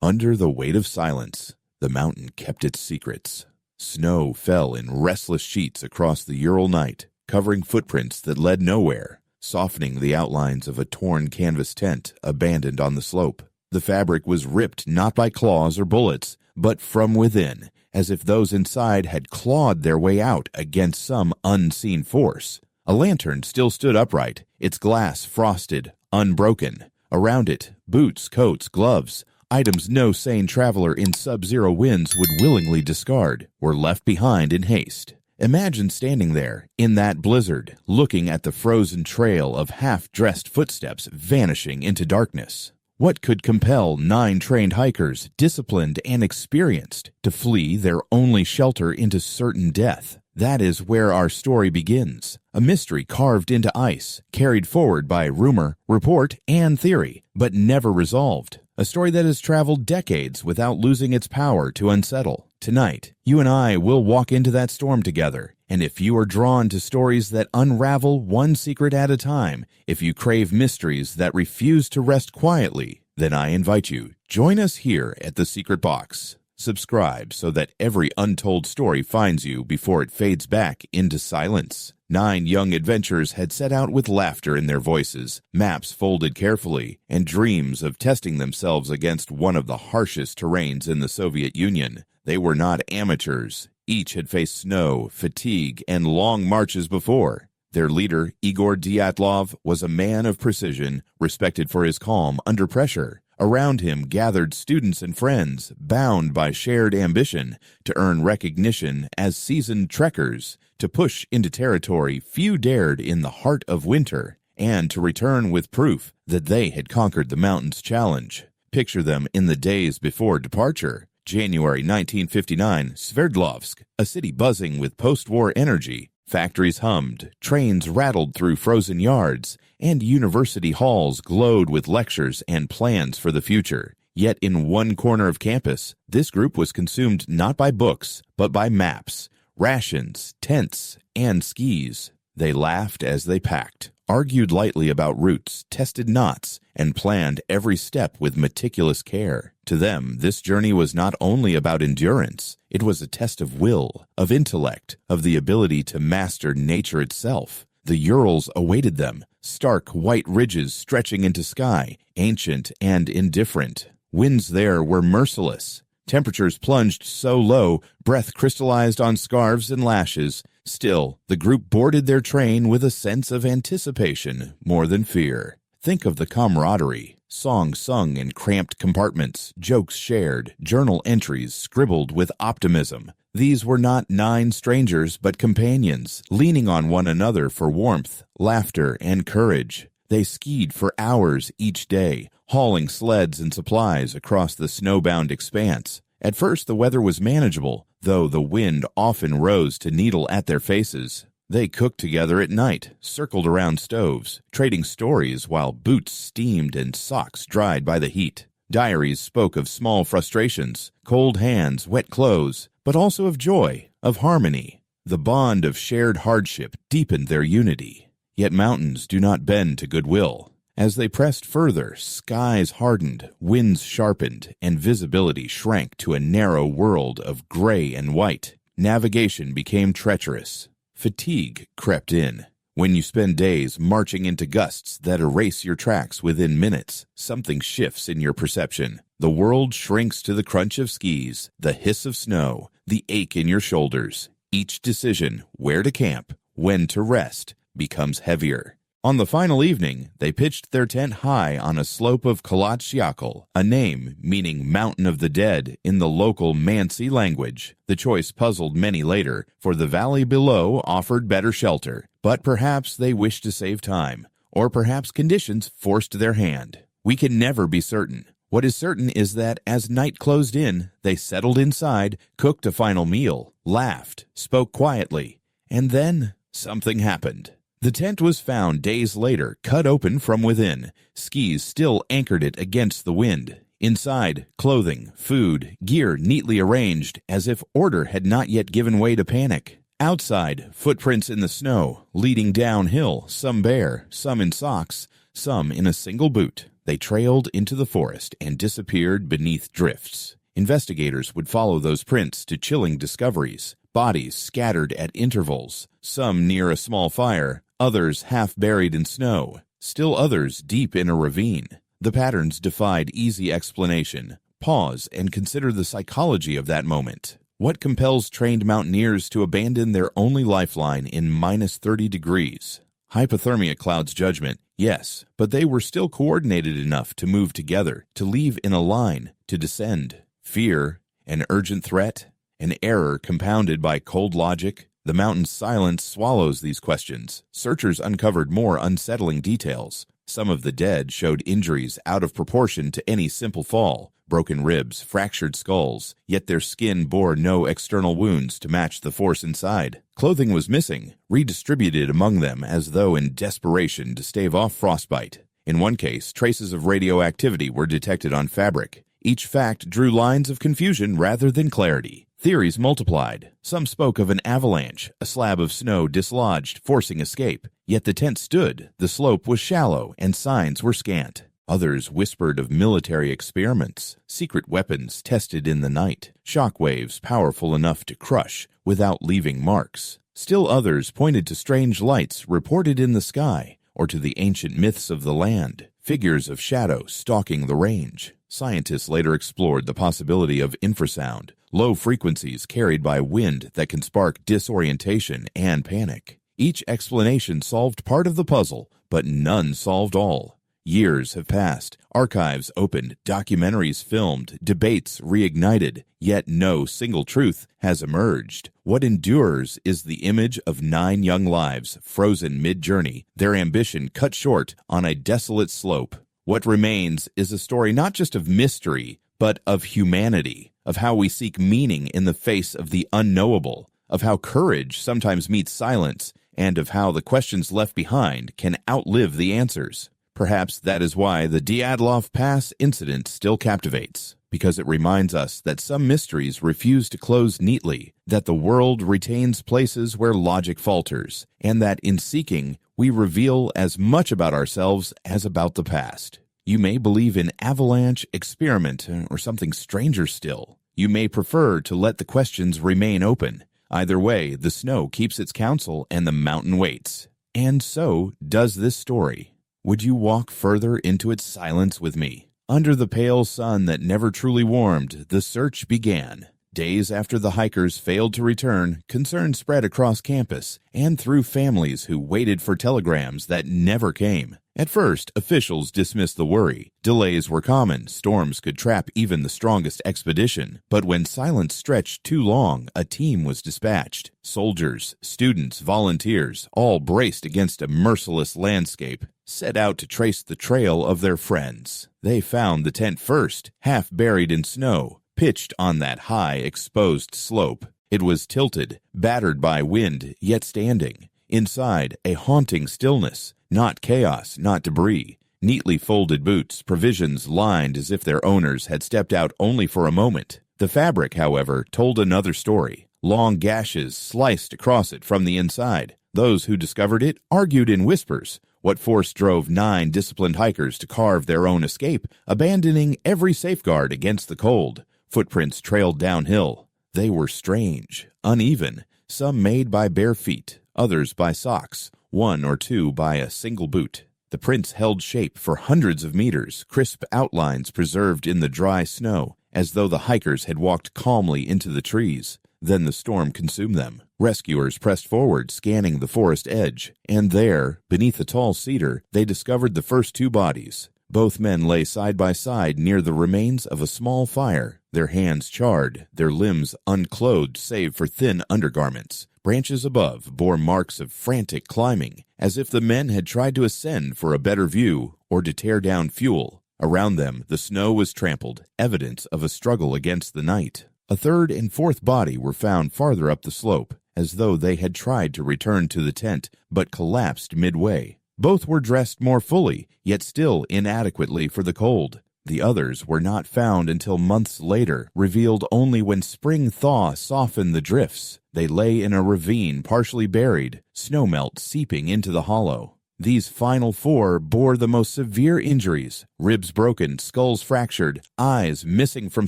Under the weight of silence, the mountain kept its secrets. Snow fell in restless sheets across the Ural night, covering footprints that led nowhere, softening the outlines of a torn canvas tent abandoned on the slope. The fabric was ripped not by claws or bullets, but from within, as if those inside had clawed their way out against some unseen force. A lantern still stood upright, its glass frosted, unbroken. Around it, boots, coats, gloves, items no sane traveler in sub-zero winds would willingly discard, were left behind in haste. Imagine standing there, in that blizzard, looking at the frozen trail of half-dressed footsteps vanishing into darkness. What could compel 9 trained hikers, disciplined and experienced, to flee their only shelter into certain death? That is where our story begins. A mystery carved into ice, carried forward by rumor, report, and theory, but never resolved. A story that has traveled decades without losing its power to unsettle. Tonight, you and I will walk into that storm together. And if you are drawn to stories that unravel one secret at a time, if you crave mysteries that refuse to rest quietly, then I invite you, join us here at The Secret Box. Subscribe so that every untold story finds you before it fades back into silence. 9 young adventurers had set out with laughter in their voices, maps folded carefully, and dreams of testing themselves against one of the harshest terrains in the Soviet Union. They were not amateurs. Each had faced snow, fatigue, and long marches before. Their leader, Igor Dyatlov, was a man of precision, respected for his calm under pressure. Around him gathered students and friends, bound by shared ambition to earn recognition as seasoned trekkers, to push into territory few dared in the heart of winter, and to return with proof that they had conquered the mountain's challenge. Picture them in the days before departure. January 1959, Sverdlovsk, a city buzzing with post-war energy. Factories hummed, trains rattled through frozen yards, and university halls glowed with lectures and plans for the future. Yet in one corner of campus, this group was consumed not by books, but by maps, rations, tents, and skis. They laughed as they packed, argued lightly about routes, tested knots, and planned every step with meticulous care. To them, this journey was not only about endurance, it was a test of will, of intellect, of the ability to master nature itself. The Urals awaited them, stark white ridges stretching into sky, ancient and indifferent. Winds there were merciless. Temperatures plunged so low, breath crystallized on scarves and lashes. Still, the group boarded their train with a sense of anticipation more than fear. Think of the camaraderie. Songs sung in cramped compartments, jokes shared, journal entries scribbled with optimism. These were not 9 strangers but companions, leaning on one another for warmth, laughter, and courage. They skied for hours each day, hauling sleds and supplies across the snowbound expanse. At first the weather was manageable, though the wind often rose to needle at their faces. They cooked together at night, circled around stoves, trading stories while boots steamed and socks dried by the heat. Diaries spoke of small frustrations, cold hands, wet clothes, but also of joy, of harmony. The bond of shared hardship deepened their unity. Yet mountains do not bend to goodwill. As they pressed further, skies hardened, winds sharpened, and visibility shrank to a narrow world of gray and white. Navigation became treacherous. Fatigue crept in. When you spend days marching into gusts that erase your tracks within minutes, something shifts in your perception. The world shrinks to the crunch of skis, the hiss of snow, the ache in your shoulders. Each decision, where to camp, when to rest, becomes heavier. On the final evening, they pitched their tent high on a slope of Kalatshyakal, a name meaning Mountain of the Dead in the local Mansi language. The choice puzzled many later, for the valley below offered better shelter. But perhaps they wished to save time, or perhaps conditions forced their hand. We can never be certain. What is certain is that as night closed in, they settled inside, cooked a final meal, laughed, spoke quietly, and then something happened. The tent was found days later, cut open from within. Skis still anchored it against the wind. Inside, clothing, food, gear neatly arranged, as if order had not yet given way to panic. Outside, footprints in the snow, leading downhill, some bare, some in socks, some in a single boot. They trailed into the forest and disappeared beneath drifts. Investigators would follow those prints to chilling discoveries. Bodies scattered at intervals, some near a small fire, others half buried in snow, still others deep in a ravine. The patterns defied easy explanation. Pause and consider the psychology of that moment. What compels trained mountaineers to abandon their only lifeline in -30 degrees? Hypothermia clouds judgment, yes, but they were still coordinated enough to move together, to leave in a line, to descend. Fear, an urgent threat, an error compounded by cold logic. The mountain's silence swallows these questions. Searchers uncovered more unsettling details. Some of the dead showed injuries out of proportion to any simple fall. Broken ribs, fractured skulls, yet their skin bore no external wounds to match the force inside. Clothing was missing, redistributed among them as though in desperation to stave off frostbite. In one case, traces of radioactivity were detected on fabric. Each fact drew lines of confusion rather than clarity. Theories multiplied. Some spoke of an avalanche, a slab of snow dislodged, forcing escape. Yet the tent stood, the slope was shallow, and signs were scant. Others whispered of military experiments, secret weapons tested in the night, shock waves powerful enough to crush without leaving marks. Still others pointed to strange lights reported in the sky, or to the ancient myths of the land, figures of shadow stalking the range. Scientists later explored the possibility of infrasound, low frequencies carried by wind that can spark disorientation and panic. Each explanation solved part of the puzzle, but none solved all. Years have passed, archives opened, documentaries filmed, debates reignited, yet no single truth has emerged. What endures is the image of 9 young lives frozen mid-journey, their ambition cut short on a desolate slope. What remains is a story not just of mystery, but of humanity, of how we seek meaning in the face of the unknowable, of how courage sometimes meets silence, and of how the questions left behind can outlive the answers. Perhaps that is why the Dyatlov Pass Incident still captivates, because it reminds us that some mysteries refuse to close neatly, that the world retains places where logic falters, and that in seeking, we reveal as much about ourselves as about the past. You may believe in avalanche, experiment, or something stranger still. You may prefer to let the questions remain open. Either way, the snow keeps its counsel and the mountain waits. And so does this story. Would you walk further into its silence with me? Under the pale sun that never truly warmed, the search began. Days after the hikers failed to return, concern spread across campus and through families who waited for telegrams that never came. At first, officials dismissed the worry. Delays were common, storms could trap even the strongest expedition. But when silence stretched too long, a team was dispatched. Soldiers, students, volunteers, all braced against a merciless landscape, set out to trace the trail of their friends. They found the tent first, half buried in snow, pitched on that high, exposed slope. It was tilted, battered by wind, yet standing. Inside, a haunting stillness, not chaos, not debris. Neatly folded boots, provisions lined as if their owners had stepped out only for a moment. The fabric, however, told another story. Long gashes sliced across it from the inside. Those who discovered it argued in whispers. What force drove 9 disciplined hikers to carve their own escape, abandoning every safeguard against the cold? Footprints trailed downhill. They were strange, uneven, some made by bare feet, others by socks, 1 or 2 by a single boot. The prints held shape for hundreds of meters, crisp outlines preserved in the dry snow, as though the hikers had walked calmly into the trees. Then the storm consumed them. Rescuers pressed forward, scanning the forest edge, and there, beneath a tall cedar, they discovered the first 2 bodies. Both men lay side by side near the remains of a small fire, their hands charred, their limbs unclothed save for thin undergarments. Branches above bore marks of frantic climbing, as if the men had tried to ascend for a better view or to tear down fuel. Around them, the snow was trampled, evidence of a struggle against the night. A 3rd and 4th body were found farther up the slope, as though they had tried to return to the tent, but collapsed midway. Both were dressed more fully, yet still inadequately for the cold. The others were not found until months later, revealed only when spring thaw softened the drifts. They lay in a ravine partially buried, snowmelt seeping into the hollow. These final 4 bore the most severe injuries: ribs broken, skulls fractured, eyes missing from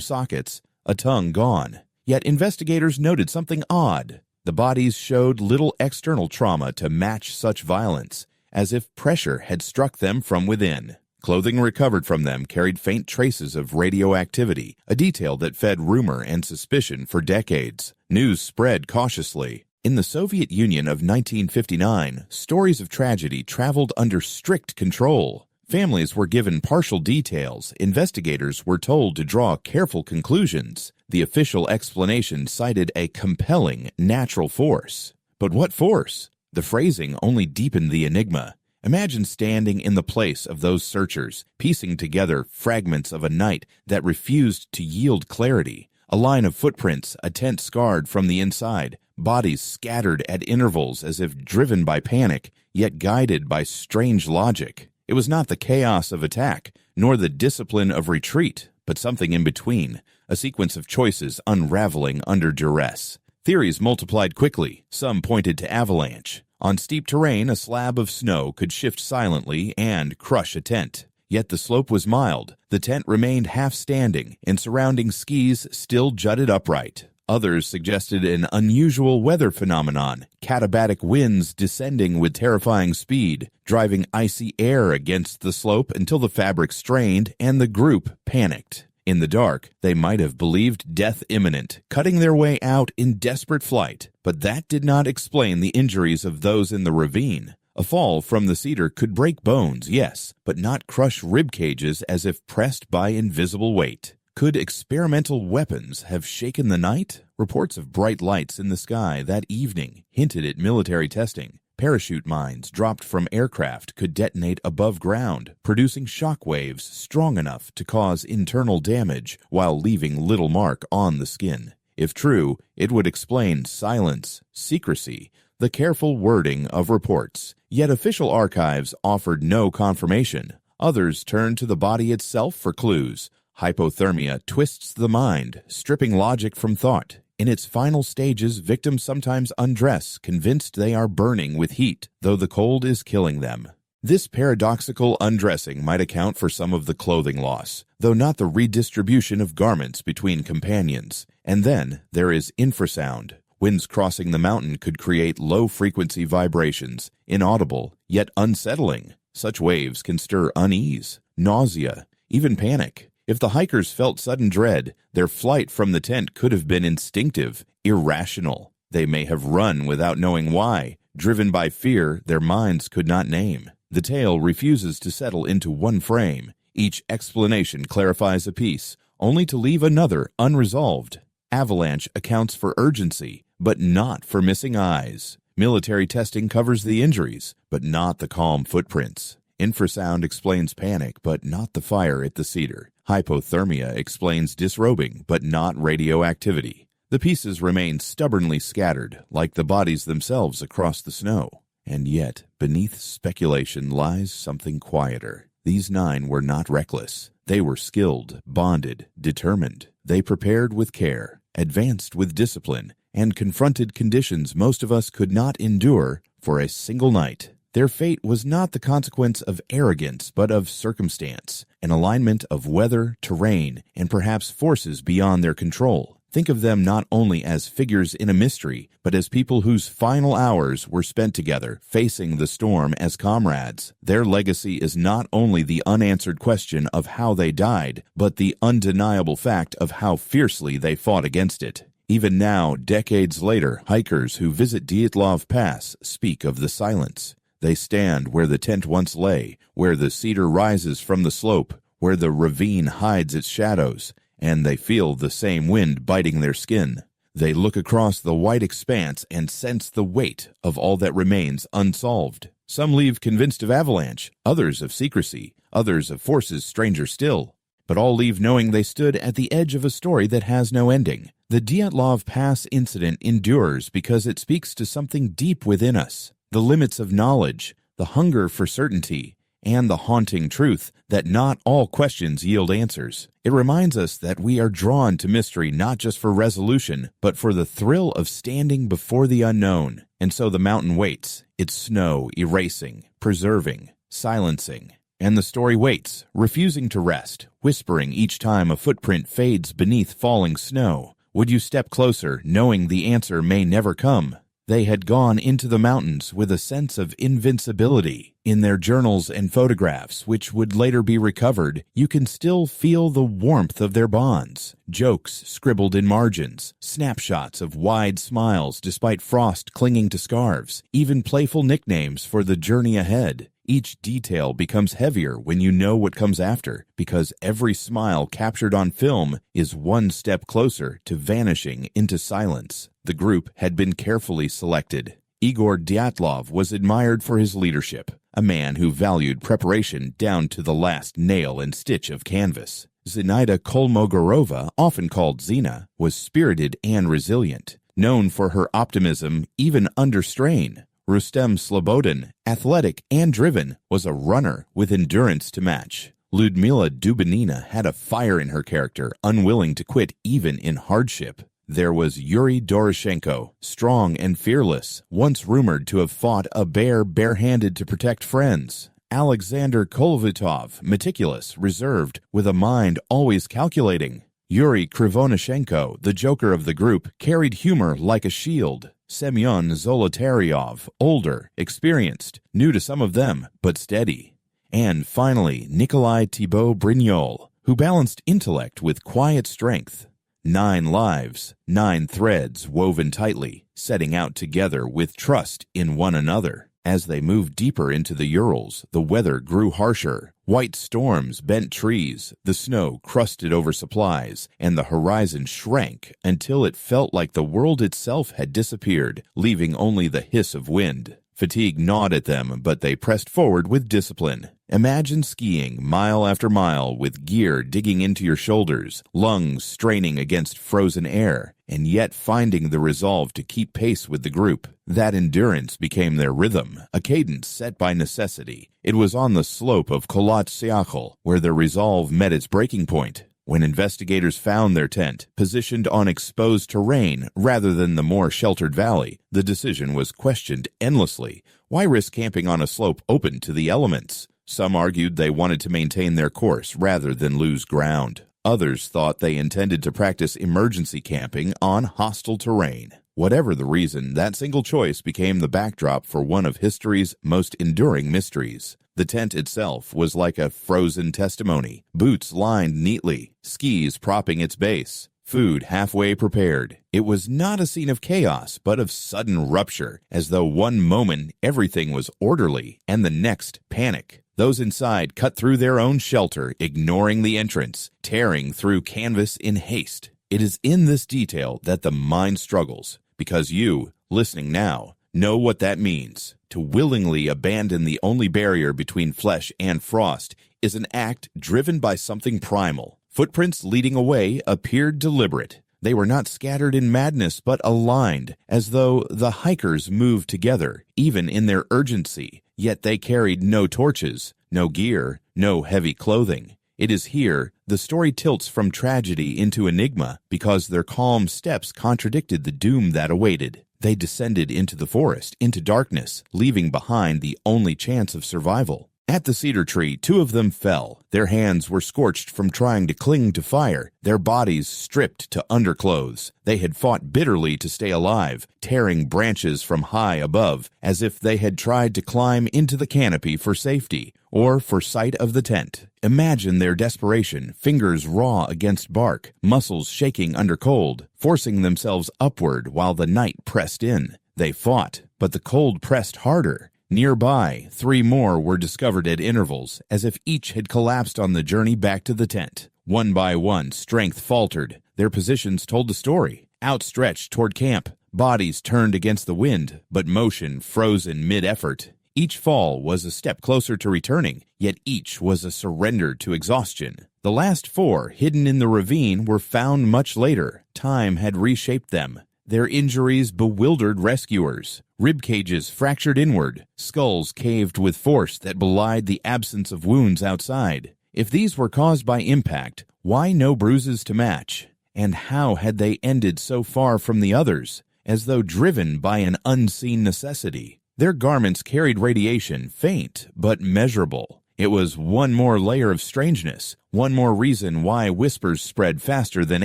sockets, a tongue gone. Yet investigators noted something odd. The bodies showed little external trauma to match such violence, as if pressure had struck them from within. Clothing recovered from them carried faint traces of radioactivity, a detail that fed rumor and suspicion for decades. News spread cautiously. In the Soviet Union of 1959, stories of tragedy traveled under strict control. Families were given partial details. Investigators were told to draw careful conclusions. The official explanation cited a compelling natural force. But what force? The phrasing only deepened the enigma. Imagine standing in the place of those searchers, piecing together fragments of a night that refused to yield clarity. A line of footprints, a tent scarred from the inside, bodies scattered at intervals as if driven by panic, yet guided by strange logic. It was not the chaos of attack, nor the discipline of retreat, but something in between, a sequence of choices unraveling under duress. Theories multiplied quickly. Some pointed to avalanche. On steep terrain, a slab of snow could shift silently and crush a tent. Yet the slope was mild. The tent remained half-standing, and surrounding skis still jutted upright. Others suggested an unusual weather phenomenon, katabatic winds descending with terrifying speed, driving icy air against the slope until the fabric strained and the group panicked. In the dark, they might have believed death imminent, cutting their way out in desperate flight. But that did not explain the injuries of those in the ravine. A fall from the cedar could break bones, yes, but not crush rib cages as if pressed by invisible weight. Could experimental weapons have shaken the night? Reports of bright lights in the sky that evening hinted at military testing. Parachute mines dropped from aircraft could detonate above ground, producing shock waves strong enough to cause internal damage while leaving little mark on the skin. If true, it would explain silence, secrecy, the careful wording of reports. Yet official archives offered no confirmation. Others turned to the body itself for clues. Hypothermia twists the mind, stripping logic from thought. In its final stages, victims sometimes undress, convinced they are burning with heat, though the cold is killing them. This paradoxical undressing might account for some of the clothing loss, though not the redistribution of garments between companions. And then there is infrasound. Winds crossing the mountain could create low-frequency vibrations, inaudible, yet unsettling. Such waves can stir unease, nausea, even panic. If the hikers felt sudden dread, their flight from the tent could have been instinctive, irrational. They may have run without knowing why, driven by fear their minds could not name. The tale refuses to settle into one frame. Each explanation clarifies a piece, only to leave another unresolved. Avalanche accounts for urgency, but not for missing eyes. Military testing covers the injuries, but not the calm footprints. Infrasound explains panic, but not the fire at the cedar. Hypothermia explains disrobing, but not radioactivity. The pieces remain stubbornly scattered, like the bodies themselves across the snow. And yet, beneath speculation lies something quieter. These 9 were not reckless. They were skilled, bonded, determined. They prepared with care, advanced with discipline, and confronted conditions most of us could not endure for a single night. Their fate was not the consequence of arrogance, but of circumstance, an alignment of weather, terrain, and perhaps forces beyond their control. Think of them not only as figures in a mystery, but as people whose final hours were spent together, facing the storm as comrades. Their legacy is not only the unanswered question of how they died, but the undeniable fact of how fiercely they fought against it. Even now, decades later, hikers who visit Dyatlov Pass speak of the silence. They stand where the tent once lay, where the cedar rises from the slope, where the ravine hides its shadows, and they feel the same wind biting their skin. They look across the white expanse and sense the weight of all that remains unsolved. Some leave convinced of avalanche, others of secrecy, others of forces stranger still. But all leave knowing they stood at the edge of a story that has no ending. The Dyatlov Pass Incident endures because it speaks to something deep within us. The limits of knowledge, the hunger for certainty, and the haunting truth that not all questions yield answers. It reminds us that we are drawn to mystery not just for resolution, but for the thrill of standing before the unknown. And so the mountain waits, its snow erasing, preserving, silencing. And the story waits, refusing to rest, whispering each time a footprint fades beneath falling snow. Would you step closer, knowing the answer may never come? They had gone into the mountains with a sense of invincibility. In their journals and photographs, which would later be recovered, you can still feel the warmth of their bonds. Jokes scribbled in margins, snapshots of wide smiles despite frost clinging to scarves, even playful nicknames for the journey ahead. Each detail becomes heavier when you know what comes after, because every smile captured on film is one step closer to vanishing into silence. The group had been carefully selected. Igor Dyatlov was admired for his leadership, a man who valued preparation down to the last nail and stitch of canvas. Zinaida Kolmogorova, often called Zina, was spirited and resilient, known for her optimism even under strain. Rustem Slobodin, athletic and driven, was a runner with endurance to match. Ludmila Dubinina had a fire in her character, unwilling to quit even in hardship. There was Yuri Doroshenko, strong and fearless, once rumored to have fought a bear barehanded to protect friends. Alexander Kolovitov, meticulous, reserved, with a mind always calculating. Yuri Krivonashenko, the joker of the group, carried humor like a shield. Semyon Zolotaryov, older, experienced, new to some of them, but steady. And finally, Nikolai Thibault Brignol, who balanced intellect with quiet strength. 9 lives, 9 threads woven tightly, setting out together with trust in one another. As they moved deeper into the Urals, the weather grew harsher. White storms bent trees, the snow crusted over supplies, and the horizon shrank until it felt like the world itself had disappeared, leaving only the hiss of wind. Fatigue gnawed at them, but they pressed forward with discipline. Imagine skiing mile after mile with gear digging into your shoulders, lungs straining against frozen air, and yet finding the resolve to keep pace with the group. That endurance became their rhythm, a cadence set by necessity. It was on the slope of Kholat Syakhl where their resolve met its breaking point. When investigators found their tent, positioned on exposed terrain rather than the more sheltered valley, the decision was questioned endlessly. Why risk camping on a slope open to the elements? Some argued they wanted to maintain their course rather than lose ground. Others thought they intended to practice emergency camping on hostile terrain. Whatever the reason, that single choice became the backdrop for one of history's most enduring mysteries. The tent itself was like a frozen testimony, boots lined neatly, skis propping its base, food halfway prepared. It was not a scene of chaos, but of sudden rupture, as though one moment everything was orderly and the next panic. Those inside cut through their own shelter, ignoring the entrance, tearing through canvas in haste. It is in this detail that the mind struggles, because you, listening now, know what that means. To willingly abandon the only barrier between flesh and frost is an act driven by something primal. Footprints leading away appeared deliberate. They were not scattered in madness, but aligned, as though the hikers moved together, even in their urgency. Yet they carried no torches, no gear, no heavy clothing. It is here the story tilts from tragedy into enigma, because their calm steps contradicted the doom that awaited. They descended into the forest, into darkness, leaving behind the only chance of survival. At the cedar tree, 2 of them fell. Their hands were scorched from trying to cling to fire, their bodies stripped to underclothes. They had fought bitterly to stay alive, tearing branches from high above, as if they had tried to climb into the canopy for safety, or for sight of the tent. Imagine their desperation, fingers raw against bark, muscles shaking under cold, forcing themselves upward while the night pressed in. They fought, but the cold pressed harder. Nearby, 3 more were discovered at intervals, as if each had collapsed on the journey back to the tent. One by one, strength faltered. Their positions told the story. Outstretched toward camp, bodies turned against the wind, but motion frozen mid-effort. Each fall was a step closer to returning, yet each was a surrender to exhaustion. The last 4, hidden in the ravine, were found much later. Time had reshaped them. Their injuries bewildered rescuers. Rib cages fractured inward, skulls caved with force that belied the absence of wounds outside. If these were caused by impact, why no bruises to match? And how had they ended so far from the others, as though driven by an unseen necessity? Their garments carried radiation, faint but measurable. It was one more layer of strangeness, one more reason why whispers spread faster than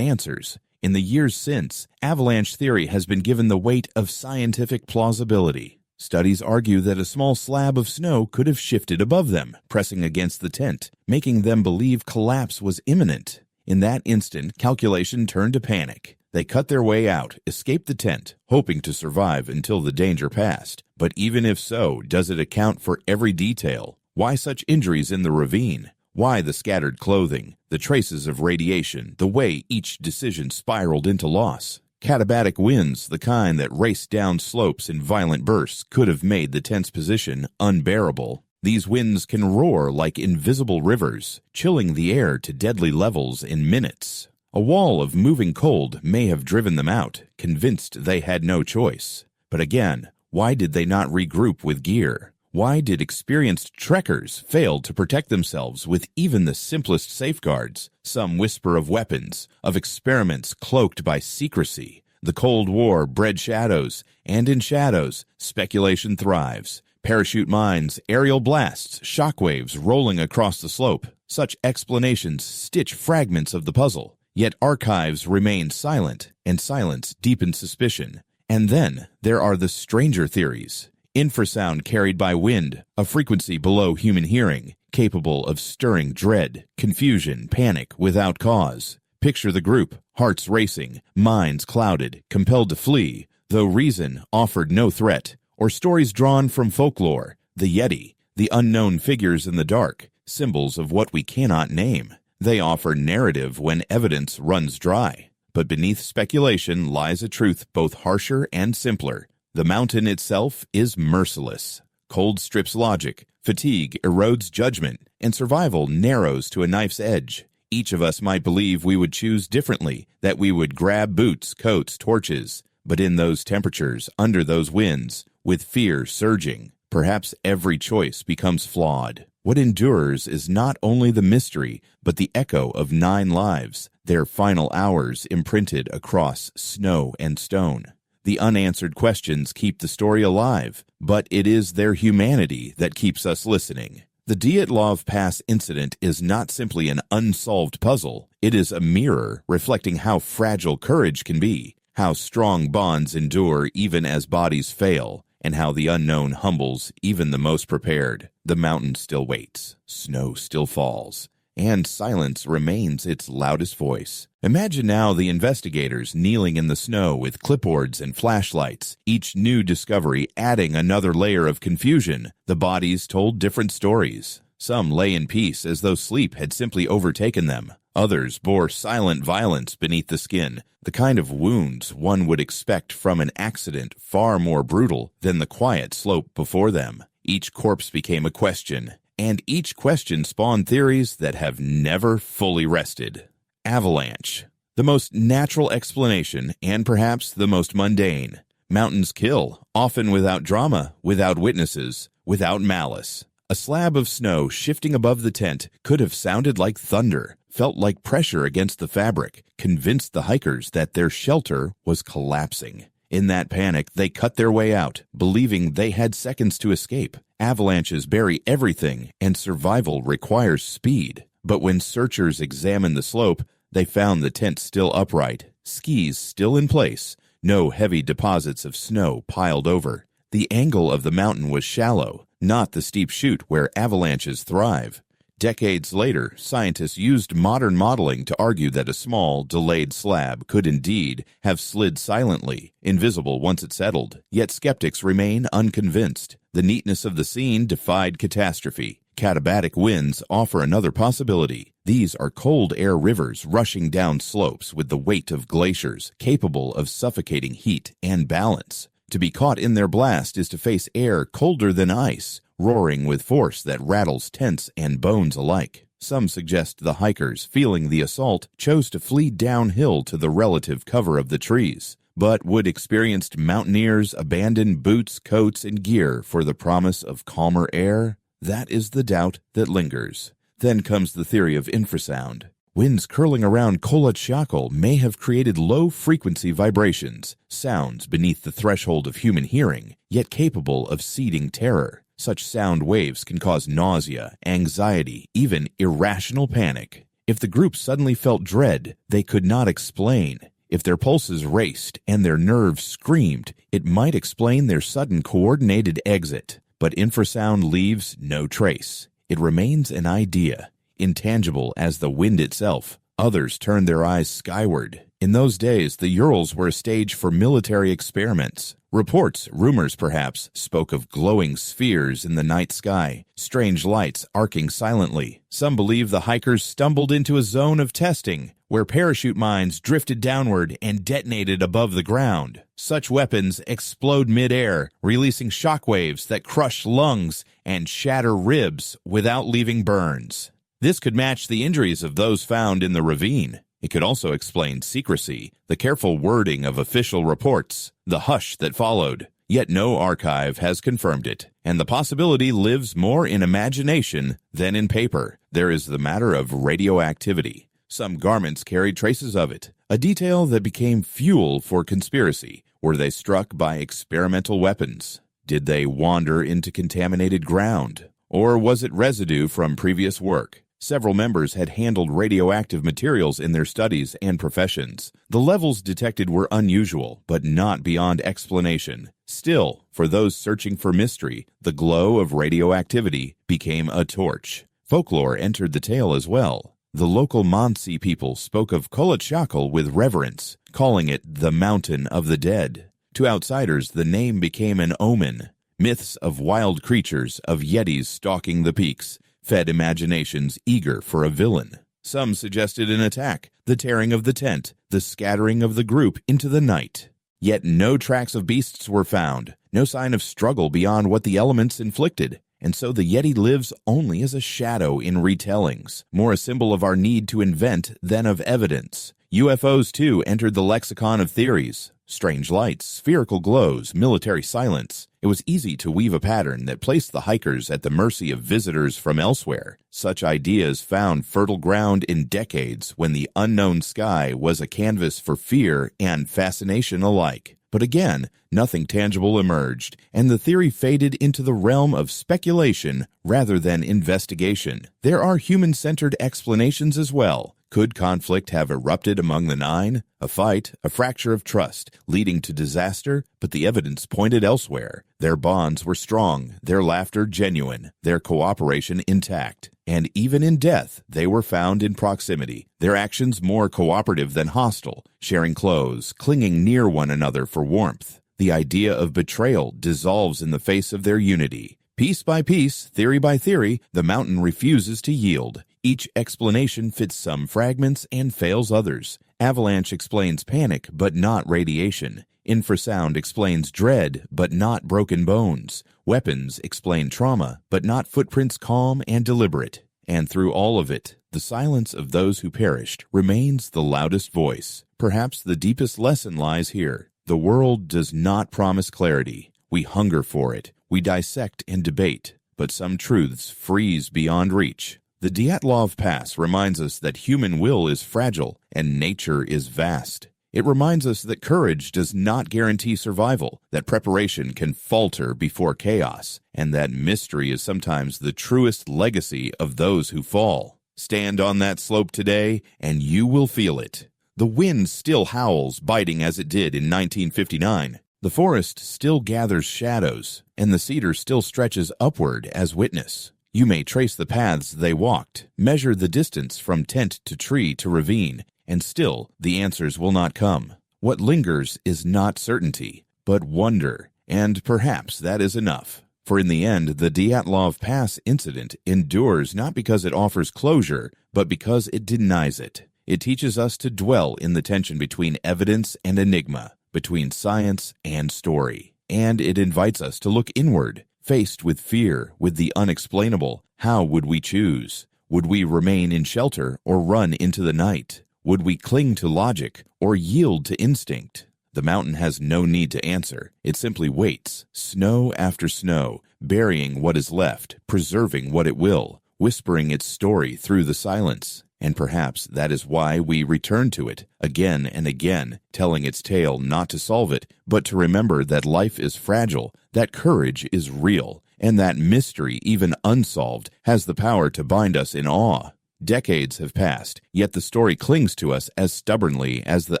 answers. In the years since, avalanche theory has been given the weight of scientific plausibility. Studies argue that a small slab of snow could have shifted above them, pressing against the tent, making them believe collapse was imminent. In that instant, calculation turned to panic. They cut their way out, escaped the tent, hoping to survive until the danger passed. But even if so, does it account for every detail? Why such injuries in the ravine? Why the scattered clothing, the traces of radiation, the way each decision spiraled into loss? Katabatic winds, the kind that raced down slopes in violent bursts, could have made the tent's position unbearable. These winds can roar like invisible rivers, chilling the air to deadly levels in minutes. A wall of moving cold may have driven them out, convinced they had no choice. But again, why did they not regroup with gear? Why did experienced trekkers fail to protect themselves with even the simplest safeguards? Some whisper of weapons, of experiments cloaked by secrecy. The Cold War bred shadows, and in shadows, speculation thrives. Parachute mines, aerial blasts, shockwaves rolling across the slope. Such explanations stitch fragments of the puzzle. Yet archives remain silent, and silence deepens suspicion. And then there are the stranger theories. Infrasound carried by wind, a frequency below human hearing, capable of stirring dread, confusion, panic without cause. Picture the group, hearts racing, minds clouded, compelled to flee, though reason offered no threat. Or stories drawn from folklore, the Yeti, the unknown figures in the dark, symbols of what we cannot name. They offer narrative when evidence runs dry. But beneath speculation lies a truth both harsher and simpler. The mountain itself is merciless. Cold strips logic, fatigue erodes judgment, and survival narrows to a knife's edge. Each of us might believe we would choose differently, that we would grab boots, coats, torches. But in those temperatures, under those winds, with fear surging, perhaps every choice becomes flawed. What endures is not only the mystery, but the echo of 9 lives, their final hours imprinted across snow and stone. The unanswered questions keep the story alive, but it is their humanity that keeps us listening. The Dyatlov Pass Incident is not simply an unsolved puzzle. It is a mirror reflecting how fragile courage can be, how strong bonds endure even as bodies fail, and how the unknown humbles even the most prepared. The mountain still waits, snow still falls, and silence remains its loudest voice. Imagine now the investigators kneeling in the snow with clipboards and flashlights, each new discovery adding another layer of confusion. The bodies told different stories. Some lay in peace as though sleep had simply overtaken them. Others bore silent violence beneath the skin, the kind of wounds one would expect from an accident far more brutal than the quiet slope before them. Each corpse became a question, and each question spawned theories that have never fully rested. Avalanche. The most natural explanation, and perhaps the most mundane. Mountains kill, often without drama, without witnesses, without malice. A slab of snow shifting above the tent could have sounded like thunder, felt like pressure against the fabric, convinced the hikers that their shelter was collapsing. In that panic, they cut their way out, believing they had seconds to escape. Avalanches bury everything, and survival requires speed. But when searchers examined the slope, they found the tent still upright, skis still in place, no heavy deposits of snow piled over. The angle of the mountain was shallow, not the steep chute where avalanches thrive. Decades later, scientists used modern modeling to argue that a small, delayed slab could indeed have slid silently, invisible once it settled. Yet skeptics remain unconvinced. The neatness of the scene defied catastrophe. Katabatic winds offer another possibility. These are cold air rivers rushing down slopes with the weight of glaciers, capable of suffocating heat and balance. To be caught in their blast is to face air colder than ice, roaring with force that rattles tents and bones alike. Some suggest the hikers, feeling the assault, chose to flee downhill to the relative cover of the trees. But would experienced mountaineers abandon boots, coats, and gear for the promise of calmer air? That is the doubt that lingers. Then comes the theory of infrasound. Winds curling around Kolatsyakal may have created low-frequency vibrations, sounds beneath the threshold of human hearing, yet capable of seeding terror. Such sound waves can cause nausea, anxiety, even irrational panic. If the group suddenly felt dread they could not explain, if their pulses raced and their nerves screamed, it might explain their sudden coordinated exit. But infrasound leaves no trace. It remains an idea, intangible as the wind itself. Others turned their eyes skyward. In those days, the Urals were a stage for military experiments. Reports, rumors perhaps, spoke of glowing spheres in the night sky, strange lights arcing silently. Some believe the hikers stumbled into a zone of testing, where parachute mines drifted downward and detonated above the ground. Such weapons explode mid-air, releasing shockwaves that crush lungs and shatter ribs without leaving burns. This could match the injuries of those found in the ravine. It could also explain secrecy, the careful wording of official reports, the hush that followed. Yet no archive has confirmed it, and the possibility lives more in imagination than in paper. There is the matter of radioactivity. Some garments carried traces of it, a detail that became fuel for conspiracy. Were they struck by experimental weapons? Did they wander into contaminated ground? Or was it residue from previous work? Several members had handled radioactive materials in their studies and professions. The levels detected were unusual, but not beyond explanation. Still, for those searching for mystery, the glow of radioactivity became a torch. Folklore entered the tale as well. The local Mansi people spoke of Kolatsyakal with reverence, calling it the Mountain of the Dead. To outsiders, the name became an omen. Myths of wild creatures, of yetis stalking the peaks, fed imaginations eager for a villain. Some suggested an attack, the tearing of the tent, the scattering of the group into the night. Yet no tracks of beasts were found, no sign of struggle beyond what the elements inflicted. And so the Yeti lives only as a shadow in retellings, more a symbol of our need to invent than of evidence. UFOs, too, entered the lexicon of theories. Strange lights, spherical glows, military silence. It was easy to weave a pattern that placed the hikers at the mercy of visitors from elsewhere. Such ideas found fertile ground in decades when the unknown sky was a canvas for fear and fascination alike. But again, nothing tangible emerged, and the theory faded into the realm of speculation rather than investigation. There are human-centered explanations as well. Could conflict have erupted among the nine? A fight, a fracture of trust, leading to disaster? But the evidence pointed elsewhere. Their bonds were strong, their laughter genuine, their cooperation intact. And even in death, they were found in proximity, their actions more cooperative than hostile, sharing clothes, clinging near one another for warmth. The idea of betrayal dissolves in the face of their unity. Piece by piece, theory by theory, the mountain refuses to yield. Each explanation fits some fragments and fails others. Avalanche explains panic, but not radiation. Infrasound explains dread, but not broken bones. Weapons explain trauma, but not footprints calm and deliberate. And through all of it, the silence of those who perished remains the loudest voice. Perhaps the deepest lesson lies here. The world does not promise clarity. We hunger for it. We dissect and debate, but some truths freeze beyond reach. The Dyatlov Pass reminds us that human will is fragile and nature is vast. It reminds us that courage does not guarantee survival, that preparation can falter before chaos, and that mystery is sometimes the truest legacy of those who fall. Stand on that slope today, and you will feel it. The wind still howls, biting as it did in 1959. The forest still gathers shadows, and the cedar still stretches upward as witness. You may trace the paths they walked, measure the distance from tent to tree to ravine, and still the answers will not come. What lingers is not certainty, but wonder, and perhaps that is enough. For in the end, the Dyatlov Pass Incident endures not because it offers closure, but because it denies it. It teaches us to dwell in the tension between evidence and enigma, between science and story. And it invites us to look inward. Faced with fear, with the unexplainable, how would we choose? Would we remain in shelter or run into the night? Would we cling to logic or yield to instinct? The mountain has no need to answer. It simply waits, snow after snow, burying what is left, preserving what it will, whispering its story through the silence. And perhaps that is why we return to it again and again, telling its tale not to solve it, but to remember that life is fragile, that courage is real, and that mystery, even unsolved, has the power to bind us in awe. Decades have passed, yet the story clings to us as stubbornly as the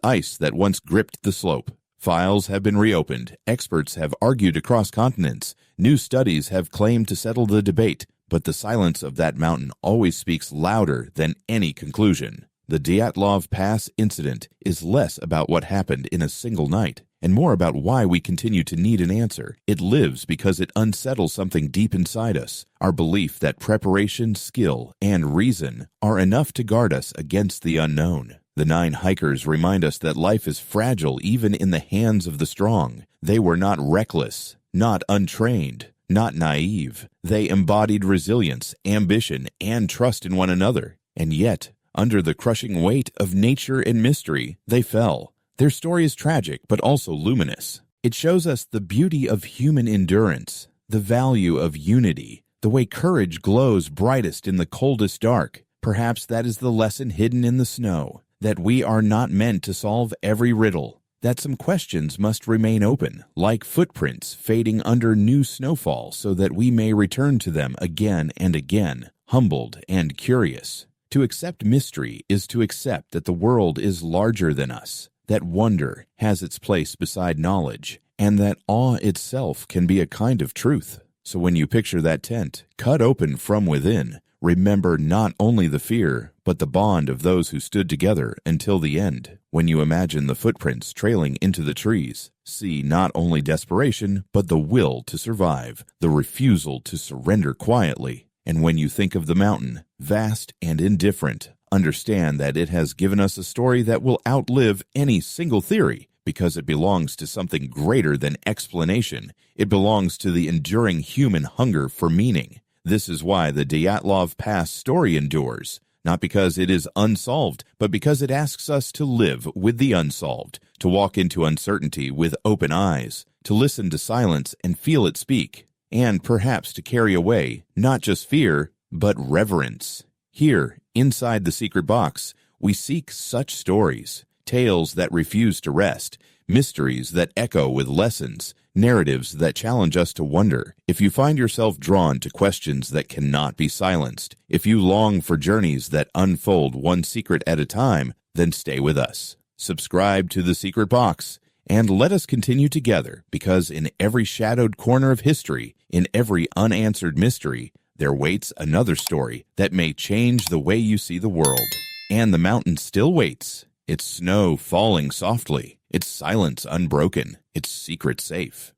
ice that once gripped the slope. Files have been reopened, experts have argued across continents, new studies have claimed to settle the debate, but the silence of that mountain always speaks louder than any conclusion. The Dyatlov Pass Incident is less about what happened in a single night, and more about why we continue to need an answer. It lives because it unsettles something deep inside us, our belief that preparation, skill, and reason are enough to guard us against the unknown. The 9 hikers remind us that life is fragile even in the hands of the strong. They were not reckless, not untrained, not naive. They embodied resilience, ambition, and trust in one another. And yet, under the crushing weight of nature and mystery, they fell. Their story is tragic, but also luminous. It shows us the beauty of human endurance, the value of unity, the way courage glows brightest in the coldest dark. Perhaps that is the lesson hidden in the snow, that we are not meant to solve every riddle, that some questions must remain open, like footprints fading under new snowfall, so that we may return to them again and again, humbled and curious. To accept mystery is to accept that the world is larger than us, that wonder has its place beside knowledge, and that awe itself can be a kind of truth. So when you picture that tent, cut open from within, remember not only the fear, but the bond of those who stood together until the end. When you imagine the footprints trailing into the trees, see not only desperation, but the will to survive, the refusal to surrender quietly. And when you think of the mountain, vast and indifferent, understand that it has given us a story that will outlive any single theory, because it belongs to something greater than explanation. It belongs to the enduring human hunger for meaning. This is why the Dyatlov Pass story endures, not because it is unsolved, but because it asks us to live with the unsolved, to walk into uncertainty with open eyes, to listen to silence and feel it speak, and perhaps to carry away not just fear, but reverence. Here, inside the secret box, we seek such stories, tales that refuse to rest, mysteries that echo with lessons, narratives that challenge us to wonder. If you find yourself drawn to questions that cannot be silenced, if you long for journeys that unfold one secret at a time, then stay with us. Subscribe to The Secret Box, and let us continue together, because in every shadowed corner of history, in every unanswered mystery, there waits another story that may change the way you see the world. And the mountain still waits, its snow falling softly, its silence unbroken, its secret safe.